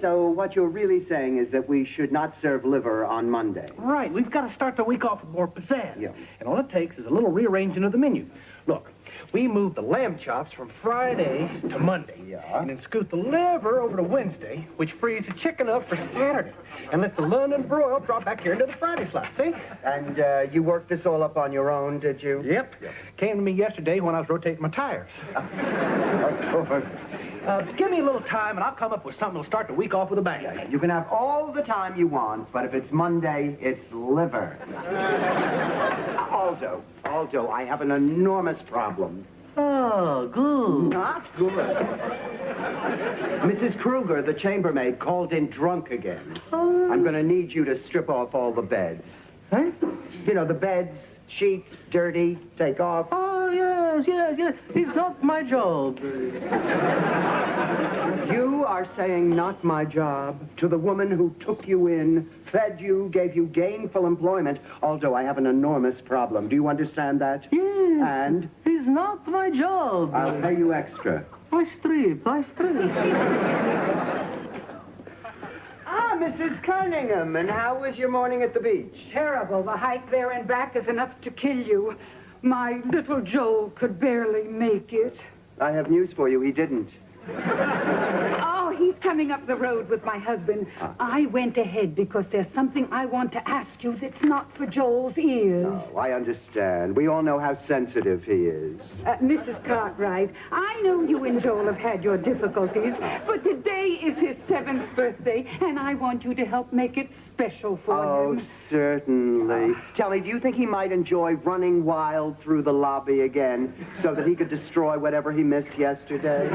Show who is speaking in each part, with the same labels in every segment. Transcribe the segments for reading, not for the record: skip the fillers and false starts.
Speaker 1: So what you're really saying is that we should not serve liver on Monday.
Speaker 2: Right. We've got to start the week off with more pizzazz.
Speaker 1: Yeah.
Speaker 2: And all it takes is a little rearranging of the menu. Look, we moved the lamb chops from Friday to Monday.
Speaker 1: Yeah.
Speaker 2: And then scoot the liver over to Wednesday, which frees the chicken up for Saturday. And lets the London broil drop back here into the Friday slot, see?
Speaker 1: And you worked this all up on your own, did you?
Speaker 2: Yep. Came to me yesterday when I was rotating my tires.
Speaker 1: Of course.
Speaker 2: Give me a little time, and I'll come up with something that'll start the week off with a bang.
Speaker 1: You can have all the time you want, but if it's Monday, it's liver. Aldo, I have an enormous problem.
Speaker 2: Oh, good.
Speaker 1: Not good. Mrs. Kruger, the chambermaid, called in drunk again.
Speaker 2: Oh.
Speaker 1: I'm going to need you to strip off all the beds.
Speaker 2: Huh?
Speaker 1: You know, the beds, sheets, dirty, take off.
Speaker 2: Oh, yes. It's not my job.
Speaker 1: You are saying not my job to the woman who took you in, fed you, gave you gainful employment. Although I have an enormous problem. Do you understand that?
Speaker 2: Yes.
Speaker 1: And?
Speaker 2: It's not my job.
Speaker 1: I'll pay you extra.
Speaker 2: I strip.
Speaker 1: Mrs. Cunningham, and how was your morning at the beach?
Speaker 3: Terrible. The hike there and back is enough to kill you. My little Joel could barely make it.
Speaker 1: I have news for you. He didn't.
Speaker 3: Oh, he's coming up the road with my husband. I went ahead because there's something I want to ask you that's not for Joel's ears.
Speaker 1: Oh, I understand. We all know how sensitive he is.
Speaker 3: Mrs. Cartwright, I know you and Joel have had your difficulties, but today is his 7th birthday, and I want you to help make it special for him.
Speaker 1: Oh, certainly. Tell me, do you think he might enjoy running wild through the lobby again so that he could destroy whatever he missed yesterday?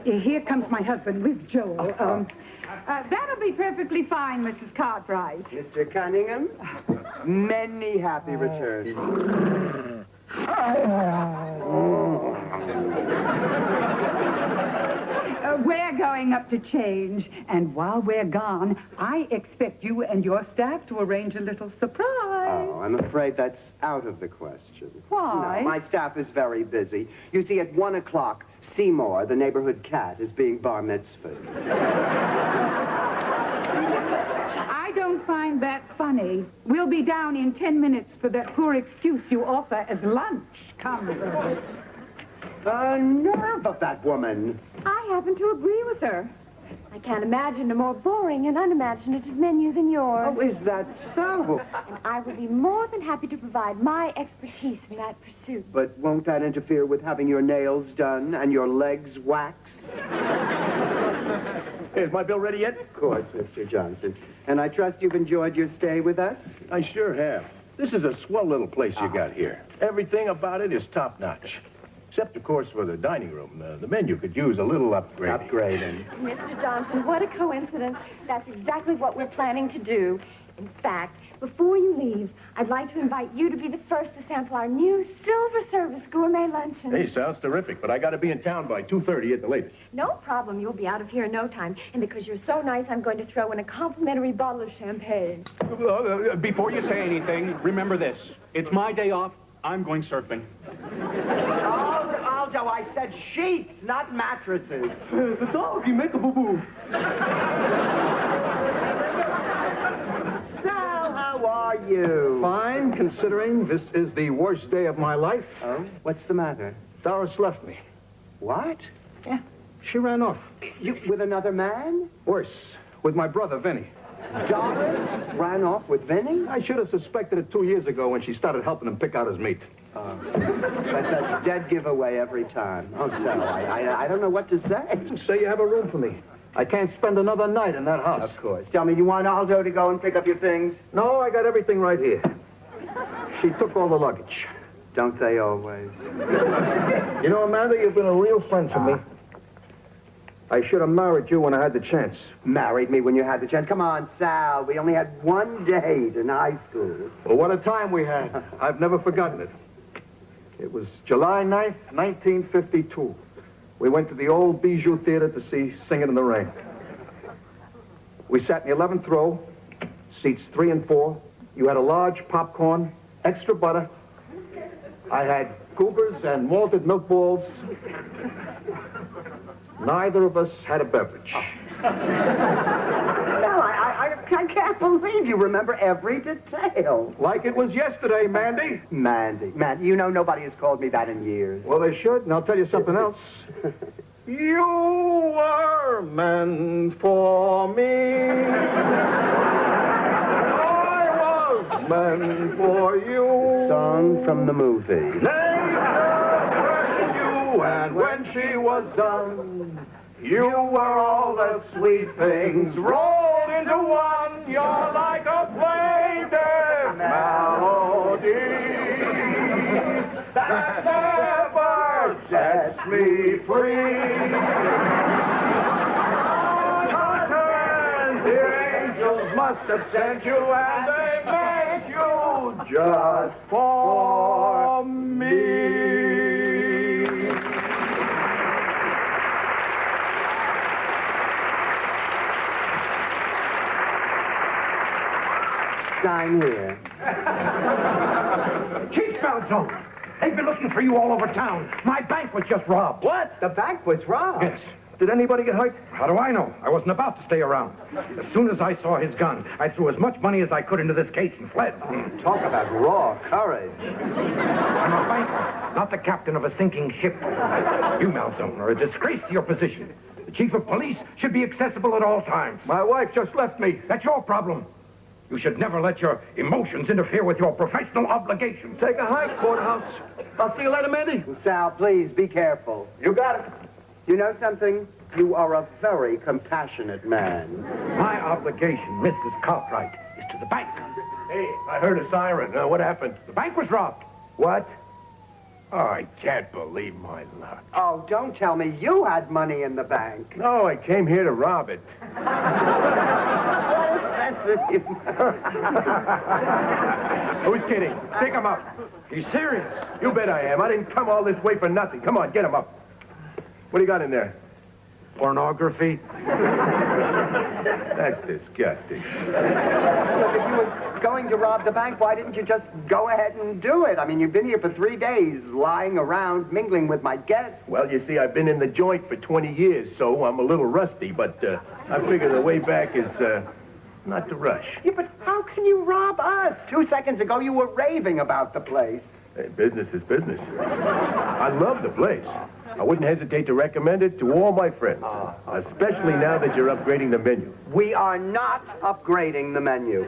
Speaker 3: Here comes my husband with Joel. That'll be perfectly fine, Mrs. Cartwright.
Speaker 1: Mr. Cunningham, many happy returns.
Speaker 3: We're going up to change, and while we're gone, I expect you and your staff to arrange a little surprise.
Speaker 1: Oh, I'm afraid that's out of the question.
Speaker 3: Why?
Speaker 1: No, my staff is very busy. You see, at 1 o'clock, Seymour, the neighborhood cat, is being bar mitzvahed.
Speaker 3: I don't find that funny. We'll be down in 10 minutes for that poor excuse you offer as lunch. Come.
Speaker 1: The nerve of that woman.
Speaker 4: I happen to agree with her. I can't imagine a more boring and unimaginative menu than yours.
Speaker 1: Oh, is that so?
Speaker 4: And I would be more than happy to provide my expertise in that pursuit.
Speaker 1: But won't that interfere with having your nails done and your legs waxed?
Speaker 5: Hey, is my bill ready yet?
Speaker 1: Of course, Mr. Johnson. And I trust you've enjoyed your stay with us?
Speaker 5: I sure have. This is a swell little place you got here. Everything about it is top-notch. Except, of course, for the dining room. The menu could use a little upgrading.
Speaker 1: Upgrading.
Speaker 4: Mr. Johnson, what a coincidence. That's exactly what we're planning to do. In fact, before you leave, I'd like to invite you to be the first to sample our new silver service gourmet luncheon.
Speaker 5: Hey, sounds terrific, but I got to be in town by 2:30 at the latest.
Speaker 4: No problem. You'll be out of here in no time. And because you're so nice, I'm going to throw in a complimentary bottle of champagne.
Speaker 6: Before you say anything, remember this. It's my day off. I'm going surfing.
Speaker 1: Aldo, I said sheets, not mattresses.
Speaker 2: The dog, he make a boo-boo.
Speaker 1: Sal, how are you?
Speaker 5: Fine, considering this is the worst day of my life.
Speaker 1: Oh? What's the matter?
Speaker 5: Doris left me.
Speaker 1: What?
Speaker 5: Yeah, she ran off.
Speaker 1: You with another man?
Speaker 5: Worse, with my brother, Vinny.
Speaker 1: Doris ran off with Vinny?
Speaker 5: I should have suspected it 2 years ago when she started helping him pick out his meat.
Speaker 1: That's a dead giveaway every time. Oh, Sal, I don't know what to say.
Speaker 5: Say you have a room for me. I can't spend another night in that house.
Speaker 1: Of course. Tell me, you want Aldo to go and pick up your things?
Speaker 5: No, I got everything right here. She took all the luggage.
Speaker 1: Don't they always?
Speaker 5: You know, Amanda, you've been a real friend to me. I should have married you when I had the chance.
Speaker 1: Married me when you had the chance? Come on, Sal. We only had one date in high school.
Speaker 5: Well, what a time we had. I've never forgotten it. It was July 9th, 1952. We went to the old Bijou Theater to see Singing in the Rain. We sat in the 11th row, seats 3 and 4. You had a large popcorn, extra butter. I had goobers and malted milk balls. Neither of us had a beverage.
Speaker 1: Sal, I can't believe you remember every detail.
Speaker 5: Like it was yesterday, Mandy.
Speaker 1: Mandy, you know nobody has called me that in years.
Speaker 5: Well, they should, and I'll tell you something else. You were meant for me. I was meant for you.
Speaker 1: Song from the movie.
Speaker 5: Nature pressed you, and when she was done, you were all the sweet things rolled into one. You're like a plaintive melody that never sets me free. The angels must have sent you, and they made you just for me.
Speaker 1: Sign here.
Speaker 7: Chief Belzone, they've been looking for you all over town. My bank was just robbed.
Speaker 1: What? The bank was robbed?
Speaker 7: Yes.
Speaker 5: Did anybody get hurt?
Speaker 7: How do I know? I wasn't about to stay around. As soon as I saw his gun, I threw as much money as I could into this case and fled.
Speaker 1: Talk about raw courage.
Speaker 7: I'm a banker, not the captain of a sinking ship. You, Malzone, are a disgrace to your position. The chief of police should be accessible at all times.
Speaker 5: My wife just left me.
Speaker 7: That's your problem. You should never let your emotions interfere with your professional obligations.
Speaker 5: Take a hike, courthouse. I'll see you later, Mandy.
Speaker 1: Sal, please be careful.
Speaker 5: You got it.
Speaker 1: You know something? You are a very compassionate man.
Speaker 7: My obligation, Mrs. Cartwright, is to the bank.
Speaker 5: Hey, I heard a siren. What happened?
Speaker 7: The bank was robbed.
Speaker 5: What?
Speaker 7: Oh, I can't believe my luck.
Speaker 1: Oh, don't tell me you had money in the bank.
Speaker 5: No, I came here to rob it.
Speaker 1: That's it.
Speaker 5: Who's kidding? Stick him up.
Speaker 7: He's serious.
Speaker 5: You bet I am. I didn't come all this way for nothing. Come on, get him up. What do you got in there?
Speaker 7: Pornography.
Speaker 5: That's disgusting.
Speaker 1: Look, if you were going to rob the bank, why didn't you just go ahead and do it? I mean, you've been here for 3 days, lying around, mingling with my guests.
Speaker 5: Well, you see, I've been in the joint for 20 years, so I'm a little rusty, but I figure the way back is not to rush.
Speaker 1: Yeah, but how can you rob us? 2 seconds ago, you were raving about the place.
Speaker 5: Hey, business is business. I love the place. I wouldn't hesitate to recommend it to all my friends, especially now that you're upgrading the menu.
Speaker 1: We are not upgrading the menu.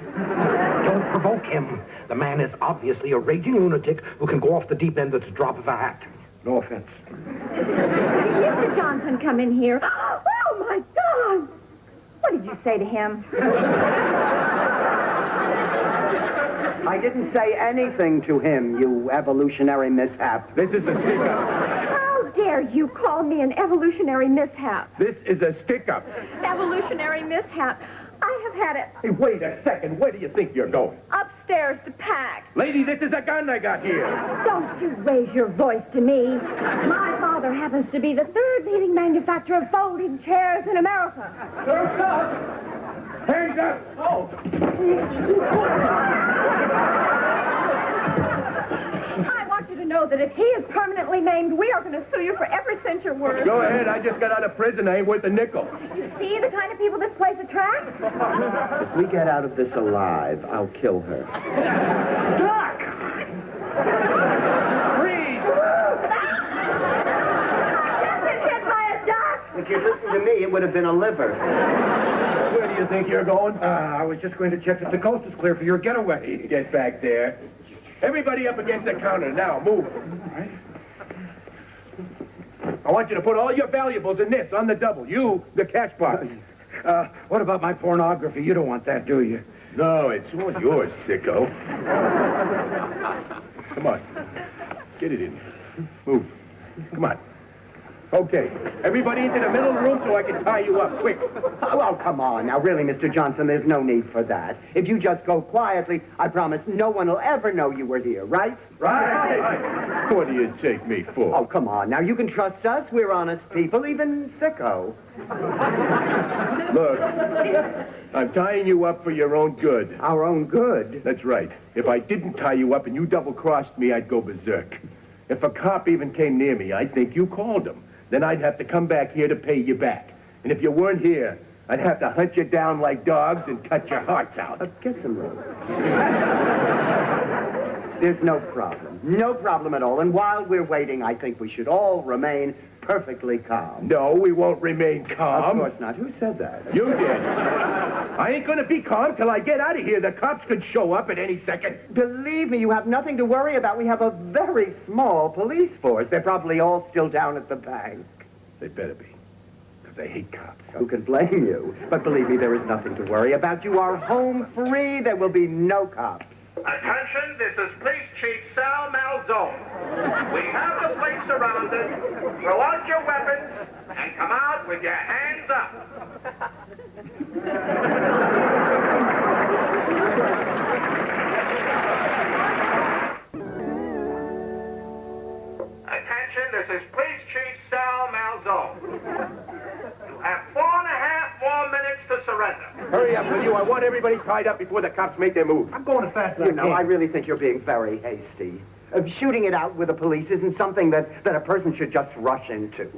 Speaker 7: Don't provoke him. The man is obviously a raging lunatic who can go off the deep end at the drop of a hat. No offense.
Speaker 4: Mr. Johnson, come in here. Oh, my God! What did you say to him?
Speaker 1: I didn't say anything to him, you evolutionary mishap.
Speaker 5: This is a stick-up.
Speaker 4: How dare you call me an evolutionary mishap?
Speaker 5: This is a stick-up.
Speaker 4: Evolutionary mishap. I have had it
Speaker 5: Hey, wait a second. Where do you think you're going?
Speaker 4: upstairs to pack.
Speaker 5: Lady, this is a gun I got here.
Speaker 4: Don't you raise your voice to me. My father happens to be the 3rd leading manufacturer of folding chairs in America.
Speaker 7: Hands up! Oh!
Speaker 4: I want you to know that if he is permanently maimed, we are going to sue you for every cent you're worth.
Speaker 5: Go ahead. I just got out of prison. I ain't worth a nickel.
Speaker 4: You see the kind of people this place attracts?
Speaker 1: If we get out of this alive, I'll kill her.
Speaker 7: Duck! Freeze!
Speaker 4: Just been hit by a duck.
Speaker 1: If you'd listened to me, it would have been a liver.
Speaker 5: Where do you think you're going?
Speaker 7: I was just going to check that the coast is clear for your getaway.
Speaker 5: Get back there. Everybody up against the counter. Now, move.
Speaker 7: All right.
Speaker 5: I want you to put all your valuables in this on the double. You, the cash box.
Speaker 7: What about my pornography? You don't want that, do you?
Speaker 5: No, it's all yours, sicko. Come on. Get it in. Move. Come on. Okay. Everybody into the middle room so I can tie you up. Quick.
Speaker 1: Oh, come on. Now, really, Mr. Johnson, there's no need for that. If you just go quietly, I promise no one will ever know you were here, right?
Speaker 5: Right. What do you take me for?
Speaker 1: Oh, come on. Now, you can trust us. We're honest people, even sicko.
Speaker 5: Look, I'm tying you up for your own good.
Speaker 1: Our own good.
Speaker 5: That's right. If I didn't tie you up and you double-crossed me, I'd go berserk. If a cop even came near me, I'd think you called him.
Speaker 8: then I'd have to come back here to pay you back. And if you weren't here, I'd have to hunt you down like dogs and cut your hearts out.
Speaker 1: Get some room. There's no problem. No problem at all. And while we're waiting, I think we should all remain perfectly calm.
Speaker 8: No, we won't remain calm.
Speaker 1: Of course not. Who said that?
Speaker 8: You did. I ain't gonna be calm till I get out of here. The cops could show up at any second.
Speaker 1: Believe me, you have nothing to worry about. We have a very small police force. They're probably all still down at the bank.
Speaker 8: They better be, because I hate cops.
Speaker 1: Who can blame you? But believe me, there is nothing to worry about. You are home free. There will be no cops.
Speaker 9: Attention, this is Police Chief Sal Malzone. We have the place surrounded. Throw out your weapons and come out with your hands up. Attention, this is Police Chief Sal Malzone. You have 4.5 more minutes to surrender.
Speaker 8: Hurry up, will you? I want everybody tied up before the cops make their move.
Speaker 2: I'm going as fast as I
Speaker 1: You
Speaker 2: can.
Speaker 1: know, I really think you're being very hasty. Shooting it out with the police isn't something that a person should just rush into.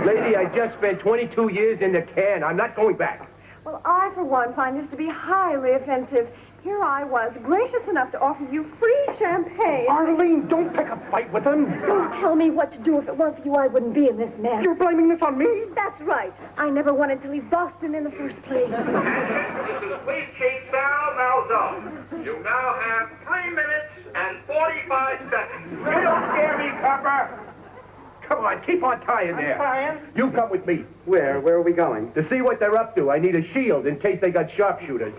Speaker 8: Lady, I just spent 22 years in the can. I'm not going back.
Speaker 4: Well, I, for one, find this to be highly offensive. Here I was, gracious enough to offer you free champagne.
Speaker 2: Arlene, don't pick a fight with them.
Speaker 4: Don't tell me what to do. If it weren't for you, I wouldn't be in this mess.
Speaker 2: You're blaming this on me?
Speaker 4: That's right. I never wanted to leave Boston in the first place.
Speaker 9: Attention, this is Police Chief Sal Malzone. You now have 3 minutes and 45 seconds.
Speaker 8: You don't scare me, copper. Come on, keep on tying there.
Speaker 2: Fine.
Speaker 8: You come with me.
Speaker 1: Where are we going?
Speaker 8: To see what they're up to, I need a shield in case they got sharpshooters.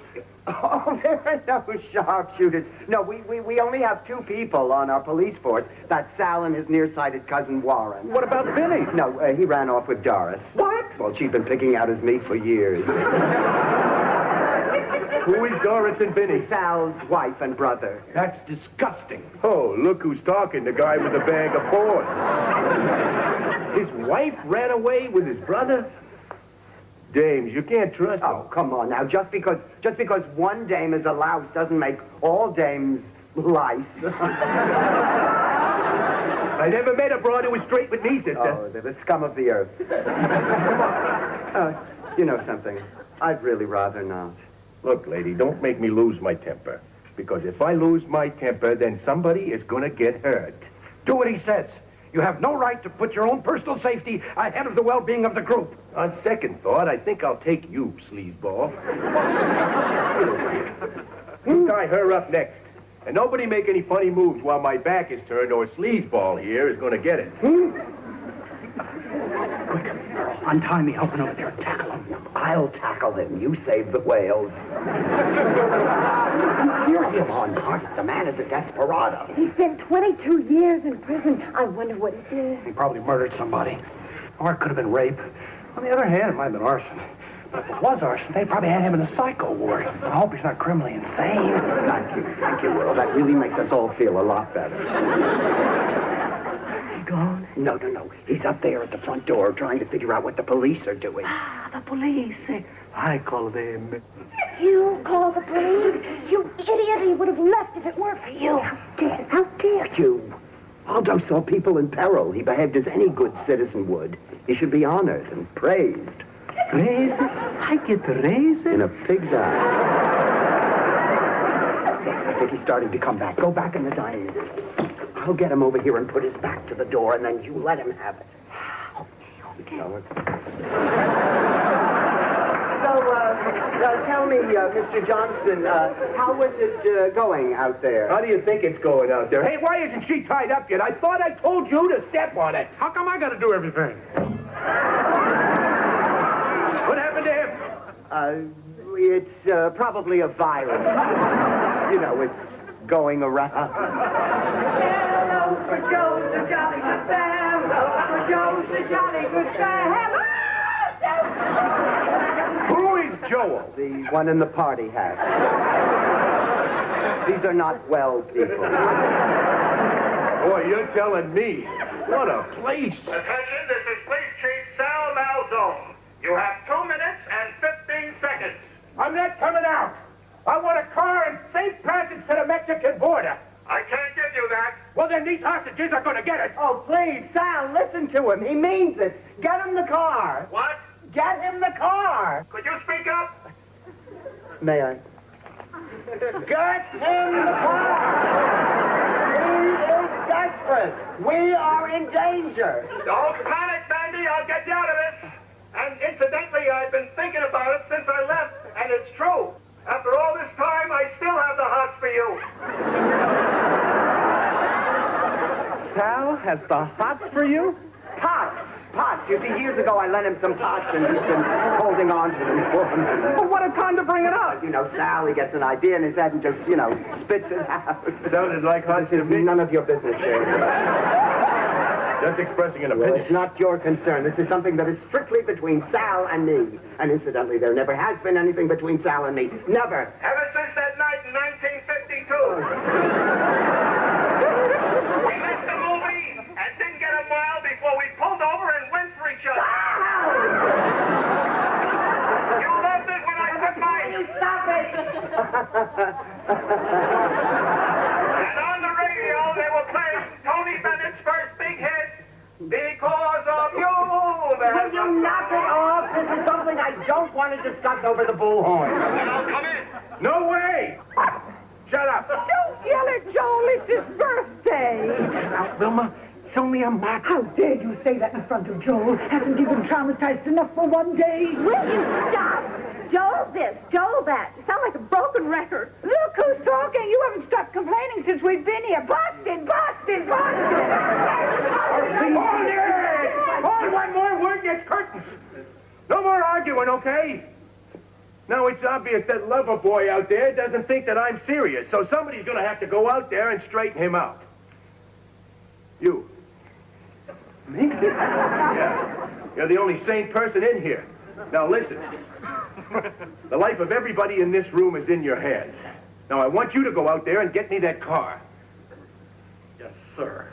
Speaker 1: Oh, there are no sharpshooters. No, we only have 2 people on our police force. That's Sal and his nearsighted cousin Warren.
Speaker 2: What about Vinny?
Speaker 1: No, he ran off with Doris.
Speaker 2: What?
Speaker 1: Well, she'd been picking out his meat for years.
Speaker 8: Who is Doris and Vinny?
Speaker 1: Sal's wife and brother.
Speaker 8: That's disgusting. Oh, look who's talking, the guy with the bag of porn. His wife ran away with his brother? Dames, you can't trust them.
Speaker 1: Oh, come on now. Just because one dame is a louse doesn't make all dames lice.
Speaker 8: I never met a broad who was straight with me, sister.
Speaker 1: Oh, they're the scum of the earth. Come on. You know something? I'd really rather not.
Speaker 8: Look, lady, don't make me lose my temper. Because if I lose my temper, then somebody is gonna get hurt.
Speaker 7: Do what he says. You have no right to put your own personal safety ahead of the well-being of the group.
Speaker 8: On second thought, I think I'll take you, sleazeball. You tie her up next. And nobody make any funny moves while my back is turned or sleazeball here is gonna get it.
Speaker 2: Quick, Earl, untie me. Help him over there and tackle him.
Speaker 1: I'll tackle him. You save the whales.
Speaker 2: Serious.
Speaker 1: Come on, Marty. The man is a desperado.
Speaker 4: He spent 22 years in prison. I wonder what he did.
Speaker 2: He probably murdered somebody. Or it could have been rape. On the other hand, it might have been arson. But if it was arson, they probably had him in a psycho ward. I hope he's not criminally insane.
Speaker 1: Thank you, Will. That really makes us all feel a lot better.
Speaker 2: He gone?
Speaker 1: No. He's up there at the front door trying to figure out what the police are doing.
Speaker 2: Ah, the police. I call them.
Speaker 4: You call the police? You idiot. He would have left if it weren't for you.
Speaker 1: How dare you? Aldo saw people in peril. He behaved as any good citizen would. He should be honored and praised.
Speaker 2: Raise? I get the raise?
Speaker 1: In a pig's eye. I think he's starting to come back. Go back in the dining room. I'll get him over here and put his back to the door, and then you let him have it. Okay. So, tell me, Mr. Johnson, how was it going out there?
Speaker 8: How do you think it's going out there? Hey, why isn't she tied up yet? I thought I told you to step on it.
Speaker 7: How come I got to do everything?
Speaker 8: What happened to him?
Speaker 1: It's probably a virus. You know, it's going around.
Speaker 3: Hello for Joe, the jolly good man. Hello for Joe, the jolly good man.
Speaker 8: Who is Joel?
Speaker 1: The one in the party hat. These are not well people.
Speaker 8: Boy, you're telling me. What a place.
Speaker 9: Attention, this is Police Chief Sal Malzone. You have 2 minutes and 15 seconds.
Speaker 8: I'm not coming out. I want a car and safe passage to the Mexican border.
Speaker 9: I can't give give you that.
Speaker 8: Well, then these hostages are going to get it.
Speaker 1: Oh, please, Sal, listen to him. He means it. Get him the car.
Speaker 9: What?
Speaker 1: Get him the car.
Speaker 9: Could you speak up?
Speaker 1: May I? Get him the car. He is desperate. We are in danger.
Speaker 9: Don't panic, Bandy. I'll get you out of this. And incidentally, I've been thinking about it since I left, and it's true. After all this time, I still have the hots for you.
Speaker 2: Sal has the hots for you?
Speaker 1: Pots. Pots. You see, years ago I lent him some pots and he's been holding on to them for me.
Speaker 2: Well, what a time to bring it up.
Speaker 1: You know, Sal, he gets an idea in his head and just, spits it out.
Speaker 8: Sounded like hots
Speaker 1: This
Speaker 8: to
Speaker 1: is
Speaker 8: me.
Speaker 1: none of your business, Jerry.
Speaker 8: Just expressing an
Speaker 1: Well,
Speaker 8: opinion.
Speaker 1: it's not your concern. This is something that is strictly between Sal and me. And incidentally, there never has been anything between Sal and me. Never.
Speaker 9: Ever since that night in 1952. We left the movie and didn't get a mile before we pulled over and went for each other. You loved it when I took mine.
Speaker 1: You stop it!
Speaker 9: And on the radio, they were playing Tony Bennett's first big hit, Because of You.
Speaker 1: Will you knock it off? This is something I don't want to discuss over the bullhorn.
Speaker 9: Now, come in.
Speaker 8: No way! Shut up!
Speaker 3: Don't yell at Joel. It's his birthday.
Speaker 2: Now, Wilma, it's only a match.
Speaker 3: How dare you say that in front of Joel? Hasn't he been traumatized enough for one day?
Speaker 4: Will you stop? Joel this, Joel that. You sound like a broken record.
Speaker 3: Look who's talking. You haven't stopped complaining since we've been here. Busted, busted, busted.
Speaker 8: Hold it! Hold one more word gets curtains. No more arguing, okay? Now, it's obvious that lover boy out there doesn't think that I'm serious, so somebody's going to have to go out there and straighten him out. You.
Speaker 1: Me?
Speaker 8: Yeah. You're the only sane person in here. Now, listen. The life of everybody in this room is in your hands. Now, I want you to go out there and get me that car.
Speaker 2: Yes, sir.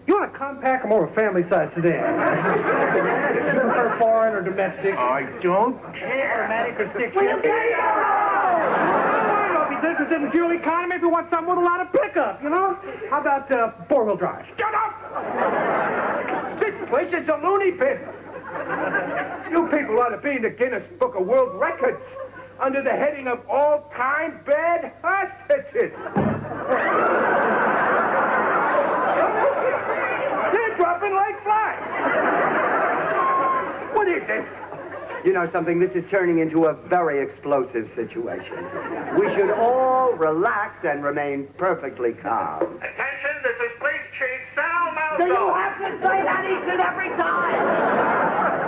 Speaker 2: You want a compact or more of a family-sized sedan? Or foreign or domestic?
Speaker 8: I don't.
Speaker 2: Automatic or stick shift? If he's interested in fuel economy, if you want something with a lot of pickup, How about four-wheel drive?
Speaker 8: Shut up! This place is a loony bin. You people ought to be in the Guinness Book of World Records under the heading of all-time bad hostages. They're dropping like flies. What is this?
Speaker 1: You know something? This is turning into a very explosive situation. We should all relax and remain perfectly calm.
Speaker 9: Attention, this is Police Chief Sal
Speaker 1: Do you
Speaker 9: Malzo.
Speaker 1: have to say that each and every time?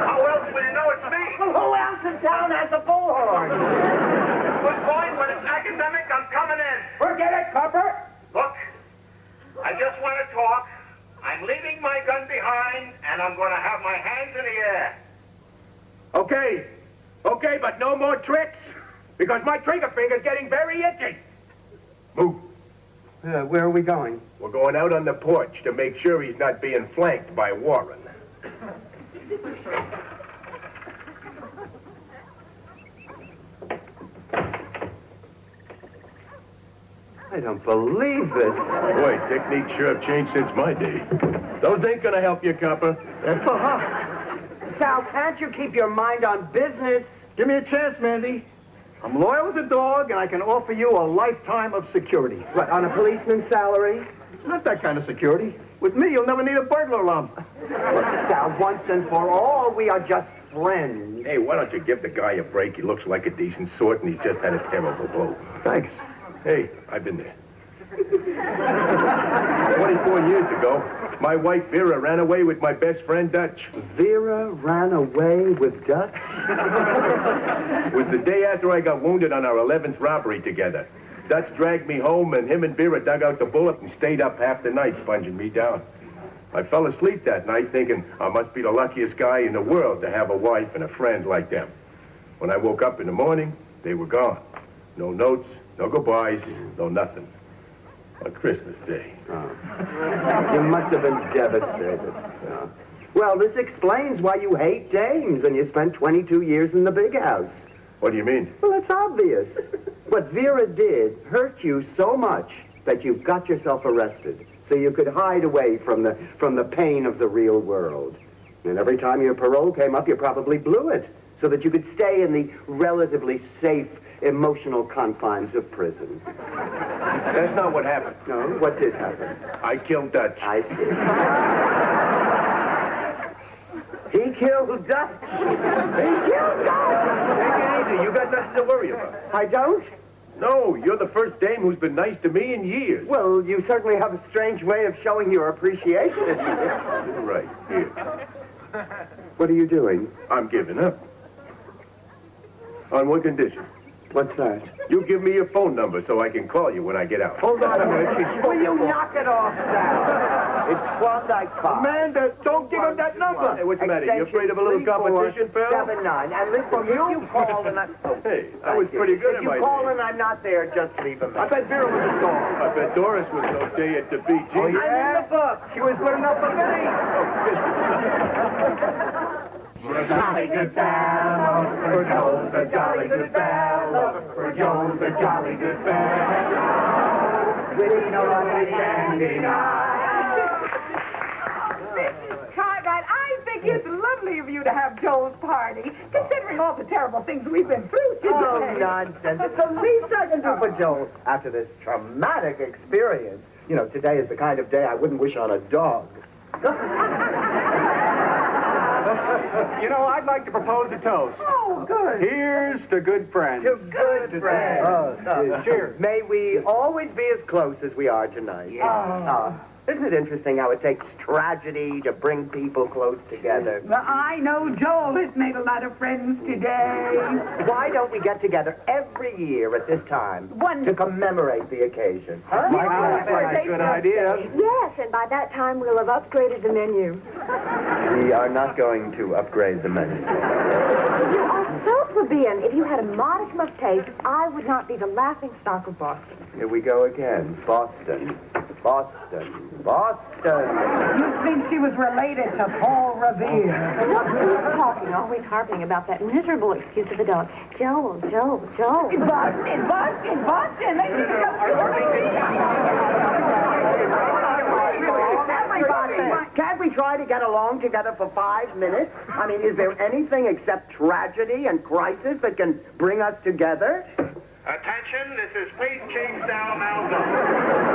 Speaker 9: How else will you know it's me?
Speaker 1: Well, who else in town has a bullhorn?
Speaker 9: Good point. When it's academic, I'm coming in.
Speaker 8: Forget it, Copper.
Speaker 9: Look, I just want to talk. I'm leaving my gun behind, and I'm going to have my hands in the air.
Speaker 8: Okay, but no more tricks, because my trigger finger's getting very itchy. Move.
Speaker 1: Where are we going?
Speaker 8: We're going out on the porch to make sure he's not being flanked by Warren.
Speaker 1: I don't believe this.
Speaker 8: Boy, techniques sure have changed since my day. Those ain't gonna help you, Copper.
Speaker 1: Sal, can't you keep your mind on business?
Speaker 2: Give me a chance, Mandy. I'm loyal as a dog, and I can offer you a lifetime of security.
Speaker 1: What, on a policeman's salary?
Speaker 2: Not that kind of security. With me, you'll never need a burglar alarm.
Speaker 1: Sal, once and for all, we are just friends.
Speaker 8: Hey, why don't you give the guy a break? He looks like a decent sort, and he's just had a terrible blow.
Speaker 2: Thanks.
Speaker 8: Hey, I've been there. 24 years ago, my wife Vera ran away with my best friend Dutch.
Speaker 1: Vera ran away with Dutch?
Speaker 8: It was the day after I got wounded on our 11th robbery together. Dutch dragged me home, and him and Vera dug out the bullet and stayed up half the night sponging me down. I fell asleep that night thinking I must be the luckiest guy in the world to have a wife and a friend like them. When I woke up in the morning, they were gone. No notes, no goodbyes, no nothing. On Christmas Day.
Speaker 1: You must have been devastated. Well, this explains why you hate dames and you spent 22 years in the big house.
Speaker 8: What do you mean?
Speaker 1: Well, it's obvious. What Vera did hurt you so much that you've got yourself arrested so you could hide away from the pain of the real world. And every time your parole came up, you probably blew it so that you could stay in the relatively safe emotional confines of prison.
Speaker 8: That's not what happened.
Speaker 1: No, what did happen?
Speaker 8: I killed Dutch.
Speaker 1: I see. He killed Dutch. He killed Dutch.
Speaker 8: Take it easy. You got nothing to worry about.
Speaker 1: I don't?
Speaker 8: No, you're the first dame who's been nice to me in years.
Speaker 1: Well, you certainly have a strange way of showing your appreciation.
Speaker 8: Right, here.
Speaker 1: What are you doing?
Speaker 8: I'm giving up. On one condition.
Speaker 1: What's that?
Speaker 8: You give me your phone number so I can call you when I get out.
Speaker 1: Hold on a minute. Will you knock it off, Sal? It's Klondike Park.
Speaker 8: Amanda, don't give him that number. Hey, what's the matter? You afraid of a little competition, pal?
Speaker 1: 79. And listen, if you call and
Speaker 8: Hey, that was pretty good
Speaker 1: If
Speaker 8: in my
Speaker 1: you call
Speaker 8: day.
Speaker 1: and I'm not there, just leave a
Speaker 8: I
Speaker 1: message.
Speaker 8: bet Vera was a star. I bet Doris was okay at the beach.
Speaker 1: Oh, yeah? I'm in the book. She was good enough for me.
Speaker 9: For jolly good fellow, for Joe's a jolly good fellow, for Joe's a jolly good fellow.
Speaker 1: Witty, no understanding.
Speaker 3: Mrs. Cartwright, I think it's lovely of you to have Joel's party, considering all the terrible things we've been through today.
Speaker 1: Oh, nonsense. It's the least I can do for Joel after this traumatic experience. You know, today is the kind of day I wouldn't wish on a dog.
Speaker 6: You know, I'd like to propose a toast.
Speaker 3: Oh, good.
Speaker 6: Here's to good friends.
Speaker 1: To good friends. Cheers. May we always be as close as we are tonight. Isn't it interesting how it takes tragedy to bring people close together?
Speaker 3: Well, I know Joel has made a lot of friends today.
Speaker 1: Why don't we get together every year at this time to commemorate the occasion? Huh?
Speaker 6: That's a good idea.
Speaker 4: Yes, and by that time we'll have upgraded the menu.
Speaker 1: We are not going to upgrade the menu.
Speaker 4: You are so plebeian. If you had a modicum of taste, I would not be the laughingstock of Boston.
Speaker 1: Here we go again. Boston. Boston. Boston.
Speaker 3: You think she was related to Paul Revere?
Speaker 4: What's this talking? Always harping about that miserable excuse of the dog. Joel, Joel, Joel.
Speaker 3: Boston, Boston, Boston. They need to go.
Speaker 1: Everybody, can't we try to get along together for 5 minutes? I mean, is there anything except tragedy and crisis that can bring us together?
Speaker 9: Attention, this is Police Chief Sal Malzone.